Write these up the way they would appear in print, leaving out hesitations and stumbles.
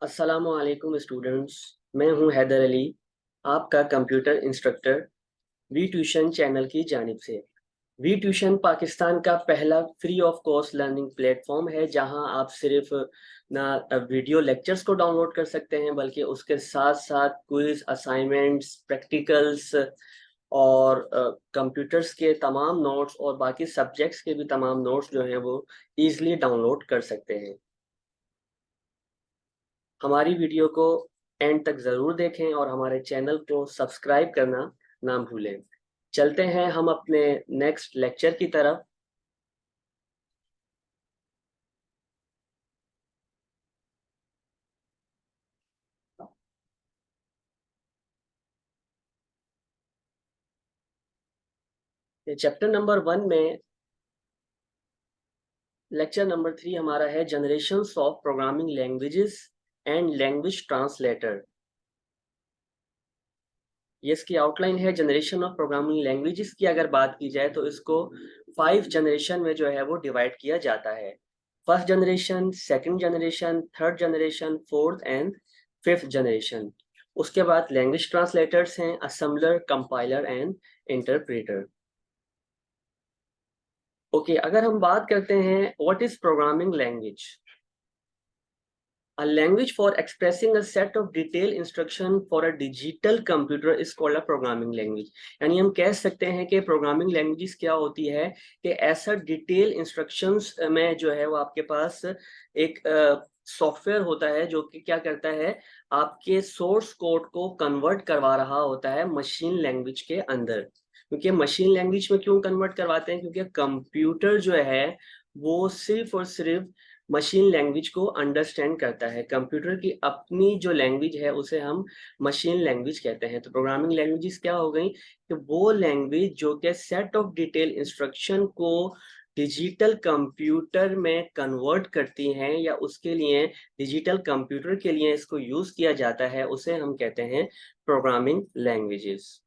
अस्सलामुअलैकुम स्टूडेंट्स। मैं हूं हैदर अली, आपका computer instructor V tuition channel की जानिब से। वी ट्यूशन पाकिस्तान का पहला free of cost learning platform है, जहां आप सिर्फ ना वीडियो लेक्चर्स को डाउनलोड कर सकते हैं, बल्कि उसके साथ साथ क्विज, असाइनमेंट्स, प्रैक्टिकल्स और कंप्यूटर्स के तमाम नोट्स और बाकी सब्जेक्ट्स के भी तमाम नोट्स जो हैं वो ईजिली डाउनलोड कर सकते हैं। हमारी वीडियो को एंड तक ज़रूर देखें और हमारे चैनल को सब्सक्राइब करना ना भूलें। चलते हैं हम अपने नेक्स्ट लेक्चर की तरफ। चैप्टर नंबर 1 में लेक्चर नंबर 3 हमारा है generations of programming languages and language translator. ये इसकी आउटलाइन है। जनरेशन ऑफ प्रोग्रामिंग लैंग्वेजेस की अगर बात की जाए तो इसको 5 जनरेशन में जो है वो डिवाइड किया जाता है। First generation, second generation, third generation, fourth and fifth generation. उसके बाद लैंग्वेज ट्रांसलेटर्स हैं, assembler, compiler and interpreter. Okay, अगर हम बात करते हैं what is programming language. A language for expressing a set of detailed instruction for a digital computer is called a programming language। यानी हम कह सकते हैं कि प्रोग्रामिंग लैंग्वेज क्या होती है कि ऐसा डिटेल इंस्ट्रक्शंस में जो है वो आपके पास एक सॉफ्टवेयर होता है जो कि क्या करता है, आपके सोर्स कोड को कन्वर्ट करवा रहा होता है मशीन लैंग्वेज के अंदर। क्योंकि मशीन लैंग्वेज में क्यों कन्वर्ट करवाते हैं, क्योंकि कंप्यूटर जो है वो सिर्फ और सिर्फ मशीन लैंग्वेज को अंडरस्टैंड करता है। कंप्यूटर की अपनी जो लैंग्वेज है उसे हम मशीन लैंग्वेज कहते हैं। तो प्रोग्रामिंग लैंग्वेजेस क्या हो गई कि वो लैंग्वेज जो कि सेट ऑफ डिटेल इंस्ट्रक्शन को डिजिटल कंप्यूटर में कन्वर्ट करती हैं, या उसके लिए डिजिटल कंप्यूटर के लिए इसको यूज किया जाता है, उसे हम कहते हैं programming languages.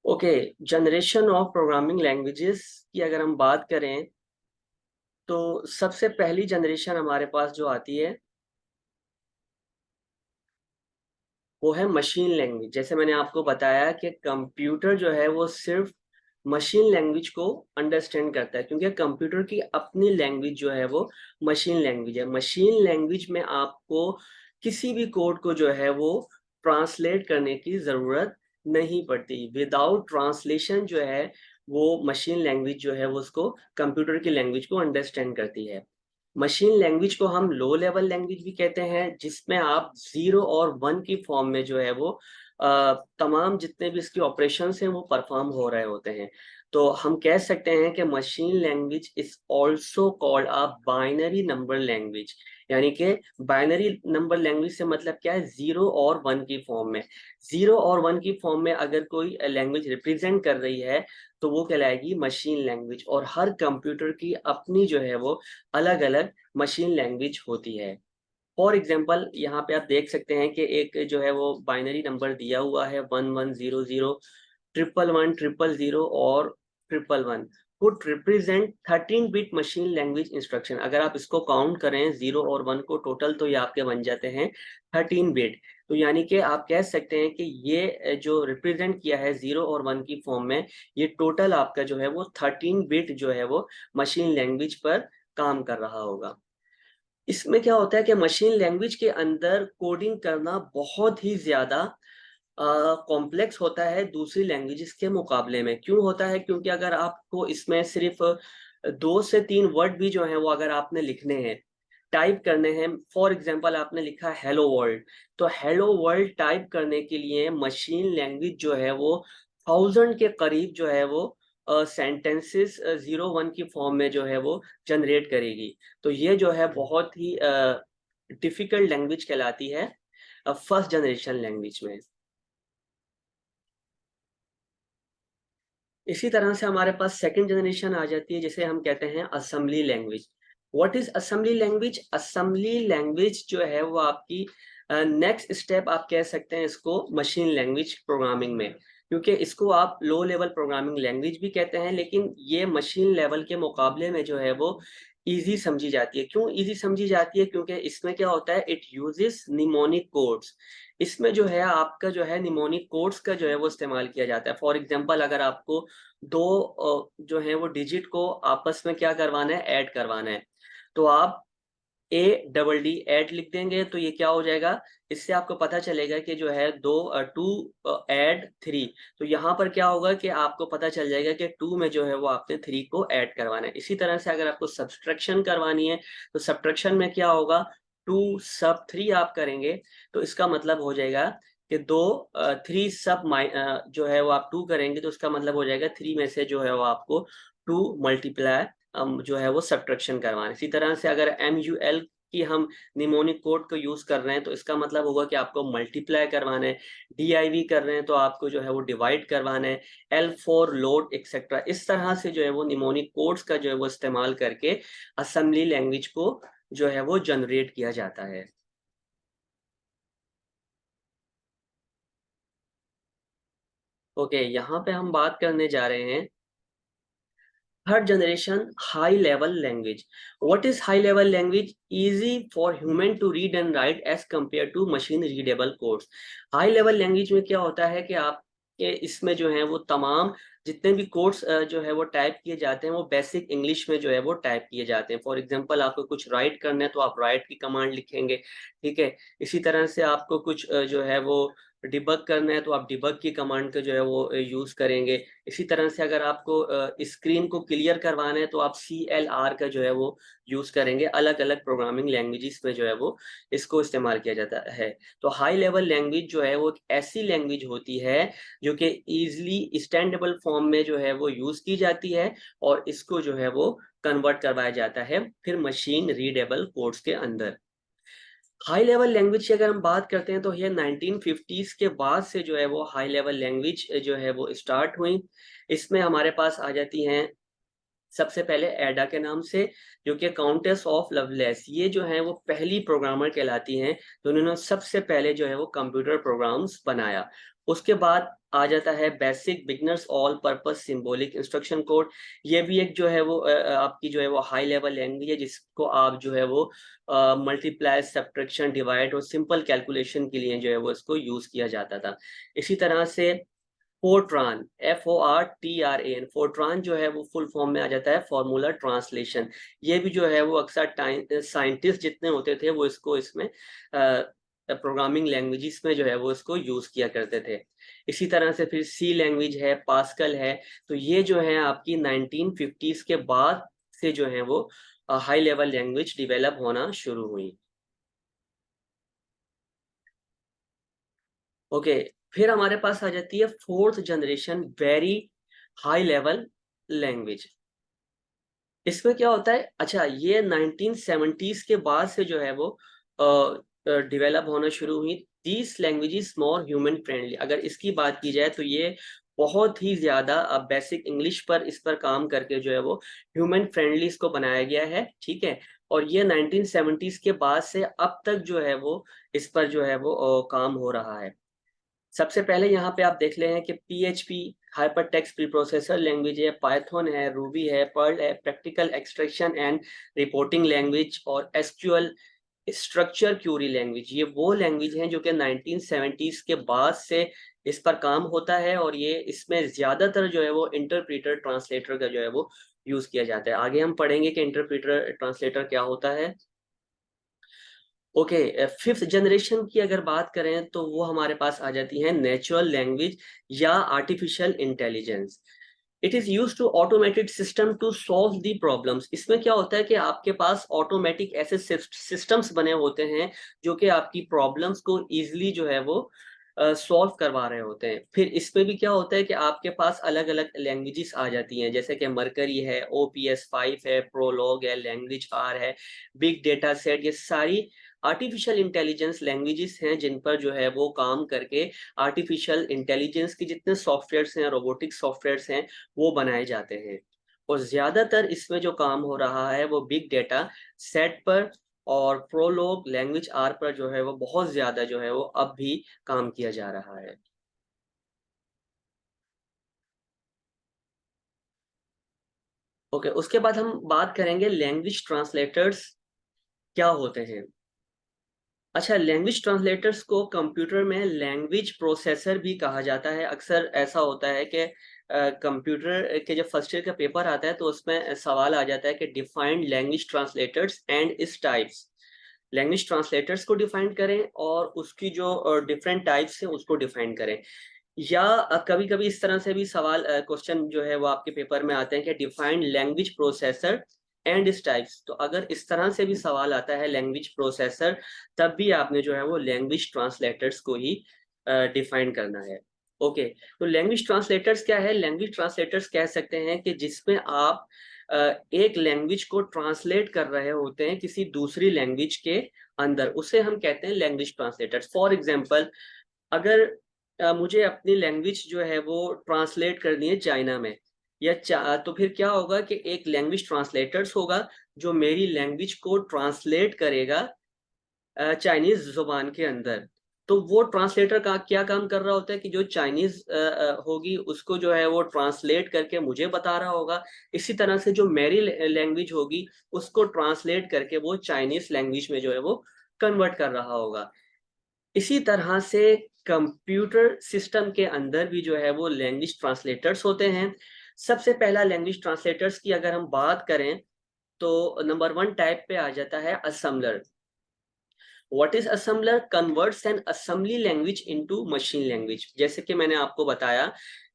Okay, generation of programming languages की अगर हम बात करें तो सबसे पहली जनरेशन हमारे पास जो आती है वो है मशीन लैंग्वेज। जैसे मैंने आपको बताया कि कंप्यूटर जो है वो सिर्फ मशीन लैंग्वेज को अंडरस्टैंड करता है, क्योंकि कंप्यूटर की अपनी लैंग्वेज जो है वो मशीन लैंग्वेज है। मशीन लैंग्वेज में आपको किसी भी कोड को जो है वो ट्रांसलेट करने की ज़रूरत नहीं पड़ती। विदाउट ट्रांसलेशन जो है वो मशीन लैंग्वेज जो है वो उसको कंप्यूटर की लैंग्वेज को अंडरस्टैंड करती है। मशीन लैंग्वेज को हम लो लेवल लैंग्वेज भी कहते हैं, जिसमें आप 0 और 1 की फॉर्म में जो है वो तमाम जितने भी इसके ऑपरेशंस हैं वो परफॉर्म हो रहे होते हैं। तो हम कह सकते हैं कि machine language is also called a binary number language. यानी कि बाइनरी नंबर लैंग्वेज से मतलब क्या है, 0 और 1 की फॉर्म में। 0 और 1 की फॉर्म में अगर कोई लैंग्वेज रिप्रेजेंट कर रही है तो वो कहलाएगी मशीन लैंग्वेज। और हर कंप्यूटर की अपनी जो है वो अलग अलग मशीन लैंग्वेज होती है। फॉर एग्जाम्पल यहाँ पे आप देख सकते हैं कि एक जो है वो बाइनरी नंबर दिया हुआ है 1100, 111, 000 और 111 could represent 13 bit machine language instruction. अगर आप इसको काउंट करें 0 और 1 को टोटल, तो ये आपके बन जाते हैं 13 बिट। तो यानी कि आप कह सकते हैं कि ये जो रिप्रेजेंट किया है 0 और 1 की फॉर्म में, ये टोटल आपका जो है वो 13 बिट जो है वो मशीन लैंग्वेज पर काम कर रहा होगा। इसमें क्या होता है कि मशीन लैंग्वेज के अंदर कोडिंग करना बहुत ही ज़्यादा कॉम्प्लेक्स होता है दूसरी लैंग्वेजेस के मुकाबले में। क्यों होता है? क्योंकि अगर आपको इसमें सिर्फ 2 से 3 वर्ड भी जो हैं वो अगर आपने लिखने हैं, टाइप करने हैं, फॉर एग्जांपल आपने लिखा हेलो वर्ल्ड, तो हेलो वर्ल्ड टाइप करने के लिए मशीन लैंग्वेज जो है वो 1000 के करीब जो है वो सेंटेंसेस 0-1 की फॉर्म में जो है वो जनरेट करेगी। तो ये जो है बहुत ही डिफिकल्ट लैंग्वेज कहलाती है फर्स्ट जनरेशन लैंग्वेज में। इसी तरह से हमारे पास सेकंड जनरेशन आ जाती है, जिसे हम कहते हैं assembly language. What is assembly language? Assembly language जो है वो आपकी नेक्स्ट स्टेप आप कह सकते हैं इसको मशीन लैंग्वेज प्रोग्रामिंग में। क्योंकि इसको आप लो लेवल प्रोग्रामिंग लैंग्वेज भी कहते हैं, लेकिन ये मशीन लेवल के मुकाबले में जो है वो ईजी समझी जाती है। क्यों ईजी समझी जाती है? क्योंकि इसमें क्या होता है, इट यूजेस निमोनिक कोड्स। इसमें जो है आपका जो है निमोनिक कोड्स का जो है वो इस्तेमाल किया जाता है। फॉर एग्जांपल, अगर आपको दो जो है वो डिजिट को आपस में क्या करवाना है, ऐड करवाना है, तो आप ADD ऐड लिख देंगे तो ये क्या हो जाएगा, इससे आपको पता चलेगा कि जो है टू ऐड थ्री। तो यहाँ पर क्या होगा कि आपको पता चल जाएगा कि टू में जो है वो आपने थ्री को ऐड करवाना है। इसी तरह से अगर आपको सब्सट्रैक्शन करवानी है तो सब्सट्रैक्शन में क्या होगा, टू सब थ्री आप करेंगे तो इसका मतलब हो जाएगा कि थ्री सब जो है वो आप टू करेंगे तो उसका मतलब हो जाएगा थ्री में से जो है वो आपको टू मल्टीप्लाई जो है वो सब्ट्रैक्शन करवाना है। इसी तरह से अगर MUL की हम निमोनिक कोड को यूज कर रहे हैं तो इसका मतलब होगा कि आपको मल्टीप्लाई करवाना है। DIV कर रहे हैं तो आपको जो है वो डिवाइड करवाना है। L4 लोड एक्सेट्रा, इस तरह से जो है वो निमोनिक कोड्स का जो है वो इस्तेमाल करके असेंबली लैंग्वेज को जो है वो जनरेट किया जाता है। ओके, यहाँ पे हम बात करने जा रहे हैं third generation high level language. What is high level language? Easy for human to read and write as compared to machine readable codes. High level language में क्या होता है कि आप के इसमें जो है वो तमाम जितने भी कोड्स जो है वो टाइप किए जाते हैं वो बेसिक इंग्लिश में जो है वो टाइप किए जाते हैं। फॉर एग्जांपल, आपको कुछ राइट करना है तो आप राइट की कमांड लिखेंगे, ठीक है। इसी तरह से आपको कुछ जो है वो डिबग करना है तो आप डिबग की कमांड का जो है वो यूज करेंगे। इसी तरह से अगर आपको स्क्रीन को क्लियर करवाना है तो आप CLR का जो है वो यूज करेंगे। अलग अलग प्रोग्रामिंग लैंग्वेजेस में जो है वो इसको इस्तेमाल किया जाता है। तो हाई लेवल लैंग्वेज जो है वो एक ऐसी लैंग्वेज होती है जो कि इजिली स्टैंडेबल फॉर्म में जो है वो यूज की जाती है और इसको जो है वो कन्वर्ट करवाया जाता है फिर मशीन रीडेबल कोड्स के अंदर। हाई लेवल लैंग्वेज की अगर हम बात करते हैं तो ये 1950s के बाद से जो है वो हाई लेवल लैंग्वेज जो है वो स्टार्ट हुई। इसमें हमारे पास आ जाती हैं सबसे पहले एडा के नाम से, जो कि काउंटेस ऑफ लवलेस, ये जो है वो पहली प्रोग्रामर कहलाती हैं तो उन्होंने सबसे पहले जो है वो कंप्यूटर प्रोग्राम्स बनाया। उसके बाद आ जाता है basic beginners all purpose symbolic instruction code. ये भी एक जो है वो आपकी जो है वो हाई लेवल लैंग्वेज है जिसको आप जो है वो मल्टीप्लाई सब्ट्रैक्शन डिवाइड और सिंपल कैलकुलेशन के लिए जो है वो इसको यूज किया जाता था। इसी तरह से फोर्ट्रान, FORTRAN, फोर्ट्रान जो है वो फुल फॉर्म में आ जाता है फॉर्मूला ट्रांसलेशन। ये भी जो है वो अक्सर साइंटिस्ट जितने होते थे वो इसको इसमें प्रोग्रामिंग लैंग्वेजेस में जो है वो इसको यूज किया करते थे। इसी तरह से फिर सी लैंग्वेज है, पास्कल है। तो ये जो है आपकी 1950s के बाद से जो है वो हाई लेवल लैंग्वेज डिवेलप होना शुरू हुई। ओके, फिर हमारे पास आ जाती है fourth generation very high level language. इसमें क्या होता है, अच्छा ये 1970s के बाद से जो है वो डेवलप होना शुरू हुई। These languages more human friendly, अगर इसकी बात की जाए तो ये बहुत ही ज्यादा बेसिक इंग्लिश पर इस पर काम करके जो है वो ह्यूमन फ्रेंडली इसको बनाया गया है, ठीक है। और ये 1970s के बाद से अब तक जो है वो इस पर जो है वो काम हो रहा है। सबसे पहले यहाँ पे आप देख ले हैं कि PHP hyper text pre processor language है, पाइथन है, रूबी है, पर्ल है, practical extraction and reporting language, और एसक्यूएल स्ट्रक्चर क्यूरी लैंग्वेज। ये वो लैंग्वेज हैं जो कि 1970s के बाद से इस पर काम होता है और ये इसमें ज्यादातर जो है वो इंटरप्रीटर ट्रांसलेटर का जो है वो यूज किया जाता है। आगे हम पढ़ेंगे कि इंटरप्रीटर ट्रांसलेटर क्या होता है। ओके, फिफ्थ जनरेशन की अगर बात करें तो वो हमारे पास आ जाती है नेचुरल लैंग्वेज या artificial intelligence. It is use to automated system to solve the problems. इसमें क्या होता है कि आपके पास ऑटोमेटिक ऐसे सिस्टम्स बने होते हैं जो कि आपकी प्रॉब्लम्स को इजीली जो है वो सॉल्व करवा रहे होते हैं। फिर इसमें भी क्या होता है कि आपके पास अलग अलग लैंग्वेजेस आ जाती हैं, जैसे कि मरकरी है, OPS5 है, प्रोलॉग है, लैंग्वेज आर है, बिग डेटा सेट। ये सारी आर्टिफिशियल इंटेलिजेंस लैंग्वेजेस हैं जिन पर जो है वो काम करके आर्टिफिशियल इंटेलिजेंस के जितने सॉफ्टवेयर्स हैं, रोबोटिक सॉफ्टवेयर्स हैं, वो बनाए जाते हैं। और ज्यादातर इसमें जो काम हो रहा है वो बिग डेटा सेट पर और प्रोलॉग लैंग्वेज आर पर जो है वो बहुत ज्यादा जो है वो अब भी काम किया जा रहा है। ओके, उसके बाद हम बात करेंगे लैंग्वेज ट्रांसलेटर्स क्या होते हैं। अच्छा, लैंग्वेज ट्रांसलेटर्स को कंप्यूटर में लैंग्वेज प्रोसेसर भी कहा जाता है। अक्सर ऐसा होता है कि कंप्यूटर के जब फर्स्ट ईयर का पेपर आता है तो उसमें सवाल आ जाता है कि defined language translators and its types. Language translators को डिफाइन करें और उसकी जो डिफरेंट टाइप्स हैं उसको डिफाइन करें। या कभी कभी इस तरह से भी सवाल क्वेश्चन जो है वो आपके पेपर में आते हैं कि defined language processor and its types. तो अगर इस तरह से भी सवाल आता है लैंग्वेज प्रोसेसर, तब भी आपने जो है वो लैंग्वेज ट्रांसलेटर्स को ही डिफाइन करना है। ओके, तो लैंग्वेज ट्रांसलेटर्स क्या है? लैंग्वेज ट्रांसलेटर्स कह सकते हैं कि जिसमें आप एक लैंग्वेज को ट्रांसलेट कर रहे होते हैं किसी दूसरी लैंग्वेज के अंदर, उसे हम कहते हैं लैंग्वेज ट्रांसलेटर्स। फॉर एग्जाम्पल, अगर मुझे अपनी लैंग्वेज जो है वो ट्रांसलेट करनी है चाइना में, तो फिर क्या होगा कि एक लैंग्वेज ट्रांसलेटर्स होगा जो मेरी लैंग्वेज को ट्रांसलेट करेगा चाइनीज जुबान के अंदर। तो वो ट्रांसलेटर का क्या काम कर रहा होता है कि जो चाइनीज होगी उसको जो है वो ट्रांसलेट करके मुझे बता रहा होगा। इसी तरह से जो मेरी लैंग्वेज होगी उसको ट्रांसलेट करके वो चाइनीज लैंग्वेज में जो है वो कन्वर्ट कर रहा होगा। इसी तरह से कंप्यूटर सिस्टम के अंदर भी जो है वो लैंग्वेज ट्रांसलेटर्स होते हैं। सबसे पहला लैंग्वेज ट्रांसलेटर्स की अगर हम बात करें तो नंबर 1 टाइप पे आ जाता है assembler. What is assembler? Converts N assembly language into machine language. जैसे कि मैंने आपको बताया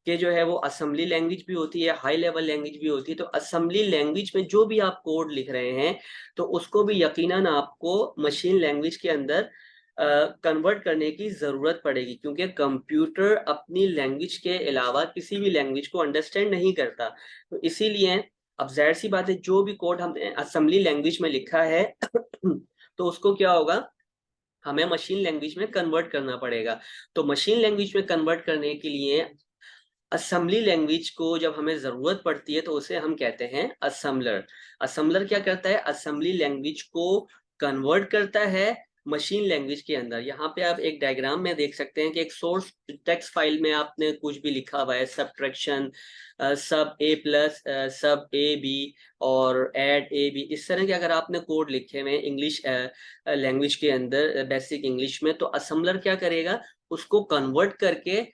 कि जो है वो असेंबली लैंग्वेज भी होती है, हाई लेवल लैंग्वेज भी होती है। तो असेंबली लैंग्वेज में जो भी आप कोड लिख रहे हैं तो उसको भी यकीनन आपको मशीन लैंग्वेज के अंदर कन्वर्ट करने की ज़रूरत पड़ेगी, क्योंकि कंप्यूटर अपनी लैंग्वेज के अलावा किसी भी लैंग्वेज को अंडरस्टैंड नहीं करता। तो इसीलिए अब जाहिर सी बात है, जो भी कोड हमने असेंबली लैंग्वेज में लिखा है तो उसको क्या होगा, हमें मशीन लैंग्वेज में कन्वर्ट करना पड़ेगा। तो मशीन लैंग्वेज में कन्वर्ट करने के लिए असेंबली लैंग्वेज को जब हमें ज़रूरत पड़ती है तो उसे हम कहते हैं असेंबलर। असेंबलर क्या करता है? असेंबली लैंग्वेज को कन्वर्ट करता है मशीन लैंग्वेज के अंदर। यहाँ पे आप एक डायग्राम में देख सकते हैं कि एक सोर्स टेक्स्ट फाइल में आपने कुछ भी लिखा हुआ है, सब्ट्रैक्शन, सब ए प्लस, सब ए बी और ऐड ए बी, इस तरह के अगर आपने कोड लिखे हुए इंग्लिश लैंग्वेज के अंदर, बेसिक इंग्लिश में, तो असेंबलर क्या करेगा? उसको कन्वर्ट करके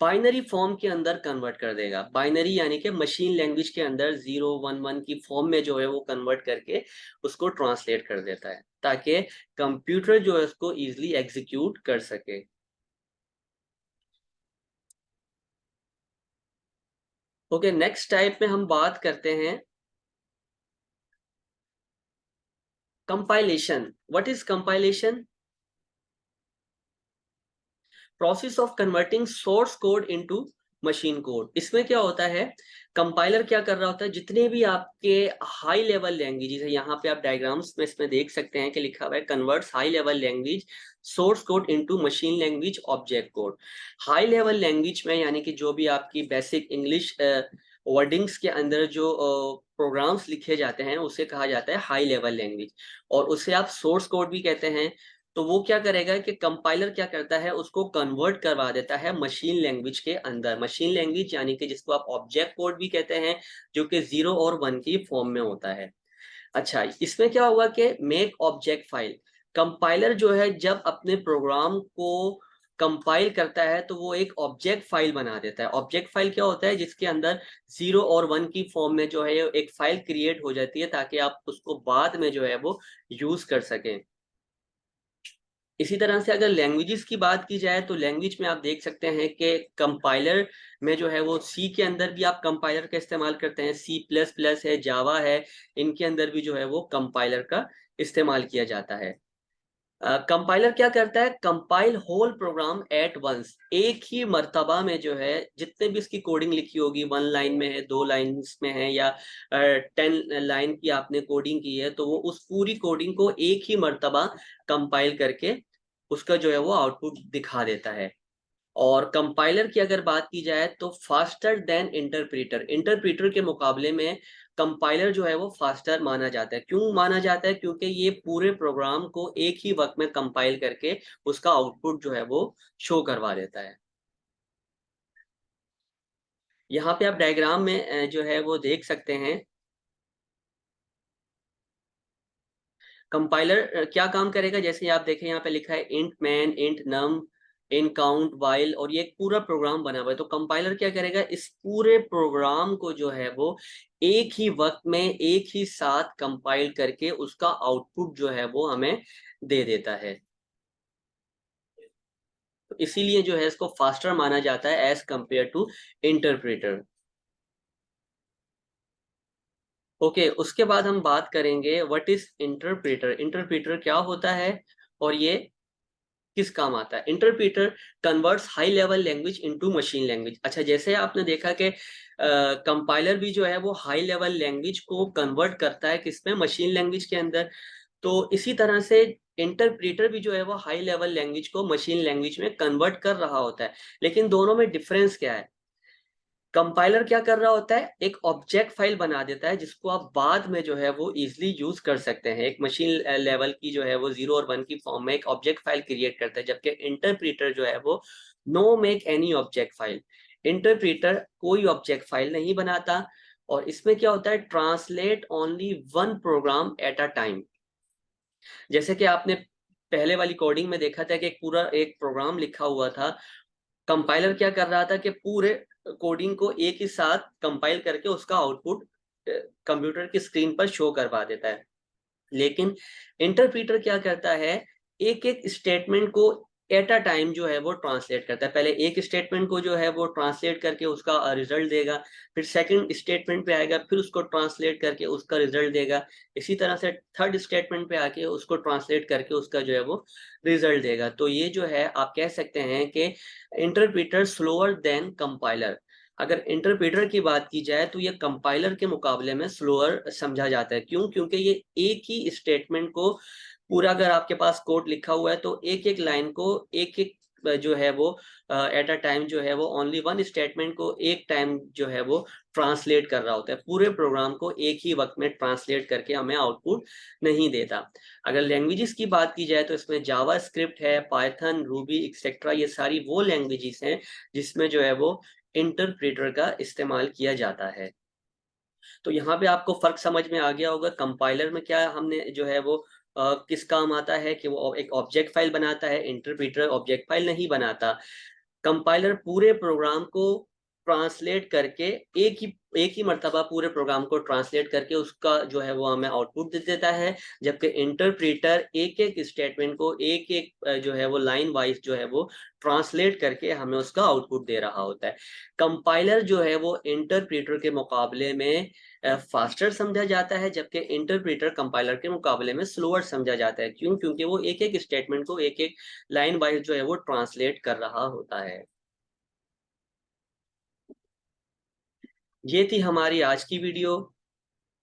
बाइनरी फॉर्म के अंदर कन्वर्ट कर देगा। बाइनरी यानी कि मशीन लैंग्वेज के अंदर 0 1 1 की फॉर्म में जो है वो कन्वर्ट करके उसको ट्रांसलेट कर देता है, ताकि कंप्यूटर जो है उसको इजीली एग्जीक्यूट कर सके। ओके, नेक्स्ट टाइप में हम बात करते हैं compilation. What is compilation? Process of converting source code into machine code. इसमें क्या होता है, कंपाइलर क्या कर रहा होता है, जितने भी आपके हाई लेवल लैंग्वेजेस है, यहाँ पे आप डायग्राम्स में इसमें देख सकते हैं कि लिखा हुआ है converts high level language source code into machine language object code. High level language में यानी कि जो भी आपकी बेसिक इंग्लिश वर्डिंग्स के अंदर जो प्रोग्राम्स लिखे जाते हैं उसे कहा जाता है हाई लेवल लैंग्वेज, और उसे आप सोर्स कोड भी कहते हैं। तो वो क्या करेगा कि कंपाइलर क्या करता है, उसको कन्वर्ट करवा देता है मशीन लैंग्वेज के अंदर। मशीन लैंग्वेज यानी कि जिसको आप ऑब्जेक्ट कोड भी कहते हैं, जो कि 0 और 1 की फॉर्म में होता है। अच्छा, इसमें क्या होगा कि मेक ऑब्जेक्ट फाइल, कंपाइलर जो है जब अपने प्रोग्राम को कंपाइल करता है तो वो एक ऑब्जेक्ट फाइल बना देता है। ऑब्जेक्ट फाइल क्या होता है? जिसके अंदर 0 और 1 की फॉर्म में जो है एक फाइल क्रिएट हो जाती है, ताकि आप उसको बाद में जो है वो यूज कर सकें। इसी तरह से अगर लैंग्वेजेस की बात की जाए तो लैंग्वेज में आप देख सकते हैं कि कंपाइलर में जो है वो सी के अंदर भी आप कंपाइलर का इस्तेमाल करते हैं, सी प्लस प्लस है, जावा है, इनके अंदर भी जो है वो कंपाइलर का इस्तेमाल किया जाता है। कंपाइलर क्या करता है? Compile whole program at once, एक ही मर्तबा में जो है जितने भी इसकी कोडिंग लिखी होगी, 1 लाइन में है, 2 लाइन्स में है, या 10 लाइन की आपने कोडिंग की है, तो वो उस पूरी कोडिंग को एक ही मर्तबा कंपाइल करके उसका जो है वो आउटपुट दिखा देता है। और कंपाइलर की अगर बात की जाए तो फास्टर देन इंटरप्रीटर, इंटरप्रीटर के मुकाबले में कंपाइलर जो है वो फास्टर माना जाता है। क्यों माना जाता है? क्योंकि ये पूरे प्रोग्राम को एक ही वक्त में कंपाइल करके उसका आउटपुट जो है वो शो करवा देता है। यहाँ पे आप डायग्राम में जो है वो देख सकते हैं कंपाइलर क्या काम करेगा, जैसे आप देखें यहाँ पे लिखा है इंट मैन, इंट नम, इन काउंट, वाइल, और ये एक पूरा प्रोग्राम बना हुआ है। तो कंपाइलर क्या करेगा, इस पूरे प्रोग्राम को जो है वो एक ही वक्त में एक ही साथ कंपाइल करके उसका आउटपुट जो है वो हमें दे देता है। तो इसीलिए जो है इसको फास्टर माना जाता है as compare to interpreter. Okay, उसके बाद हम बात करेंगे व्हाट इज इंटरप्रेटर। इंटरप्रेटर क्या होता है और ये किस काम आता है। Interpreter converts high level language into machine language. अच्छा, जैसे आपने देखा कि कंपाइलर भी जो है वो हाई लेवल लैंग्वेज को कन्वर्ट करता है किसमें, मशीन लैंग्वेज के अंदर। तो इसी तरह से इंटरप्रेटर भी जो है वो हाई लेवल लैंग्वेज को मशीन लैंग्वेज में कन्वर्ट कर रहा होता है। लेकिन दोनों में डिफरेंस क्या है, कंपाइलर क्या कर रहा होता है, एक ऑब्जेक्ट फाइल बना देता है जिसको आप बाद में जो है वो इजीली यूज कर सकते हैं। एक मशीन लेवल की जो है वो 0 और 1 की फॉर्म में एक ऑब्जेक्ट फाइल क्रिएट करता है, जबकि इंटरप्रेटर जो है वो no make any object file. Interpreter कोई ऑब्जेक्ट फाइल नहीं बनाता, और इसमें क्या होता है, translate only one program at a time. जैसे कि आपने पहले वाली कोडिंग में देखा था कि एक पूरा एक प्रोग्राम लिखा हुआ था, कंपाइलर क्या कर रहा था कि पूरे कोडिंग को एक ही साथ कंपाइल करके उसका आउटपुट कंप्यूटर की स्क्रीन पर शो करवा देता है। लेकिन इंटरप्रीटर क्या करता है, एक एक स्टेटमेंट को एट अ टाइम जो है वो ट्रांसलेट करता है। पहले एक स्टेटमेंट को जो है वो ट्रांसलेट करके उसका रिजल्ट देगा, फिर सेकंड स्टेटमेंट पे आएगा, फिर उसको ट्रांसलेट करके उसका रिजल्ट देगा। इसी तरह से थर्ड स्टेटमेंट पे आके उसको ट्रांसलेट करके उसका जो है वो रिजल्ट देगा। तो ये जो है आप कह सकते हैं कि इंटरप्रीटर स्लोअर देन कंपाइलर। अगर इंटरप्रेटर की बात की जाए तो ये कंपाइलर के मुकाबले में स्लोअर समझा जाता है। क्यों? क्योंकि ये एक ही स्टेटमेंट को पूरा, अगर आपके पास कोड लिखा हुआ है तो एक एक लाइन को एक एक जो है वो एट अ टाइम जो है वो ओनली वन स्टेटमेंट को एक टाइम जो है वो ट्रांसलेट कर रहा होता है, पूरे प्रोग्राम को एक ही वक्त में ट्रांसलेट करके हमें आउटपुट नहीं देता। अगर लैंग्वेजेस की बात की जाए तो इसमें जावा स्क्रिप्ट है, पाइथन, रूबी एक्सेट्रा, ये सारी वो लैंग्वेजेस हैं जिसमें जो है वो इंटरप्रेटर का इस्तेमाल किया जाता है। तो यहाँ पे आपको फर्क समझ में आ गया होगा, कंपाइलर में क्या हमने जो है वो किस काम आता है कि वो एक ऑब्जेक्ट फाइल बनाता है, इंटरप्रेटर ऑब्जेक्ट फाइल नहीं बनाता। कंपाइलर पूरे प्रोग्राम को ट्रांसलेट करके एक ही मर्तबा पूरे प्रोग्राम को ट्रांसलेट करके उसका जो है वो हमें आउटपुट दे देता है, जबकि इंटरप्रेटर एक एक स्टेटमेंट को एक एक जो है वो लाइन वाइज जो है वो ट्रांसलेट करके हमें उसका आउटपुट दे रहा होता है। कंपाइलर जो है वो इंटरप्रेटर के मुकाबले में फास्टर समझा जाता है, जबकि इंटरप्रेटर कंपाइलर के मुकाबले में स्लोअर समझा जाता है। क्यों? क्योंकि वो एक एक स्टेटमेंट को एक एक लाइन वाइज जो है वो ट्रांसलेट कर रहा होता है। ये थी हमारी आज की वीडियो।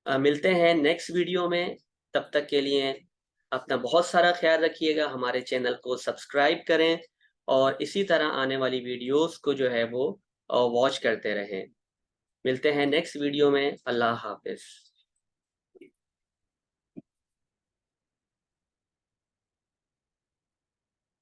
मिलते हैं नेक्स्ट वीडियो में। तब तक के लिए अपना बहुत सारा ख्याल रखिएगा, हमारे चैनल को सब्सक्राइब करें और इसी तरह आने वाली वीडियोस को जो है वो वॉच करते रहें। मिलते हैं नेक्स्ट वीडियो में। अल्लाह हाफिज।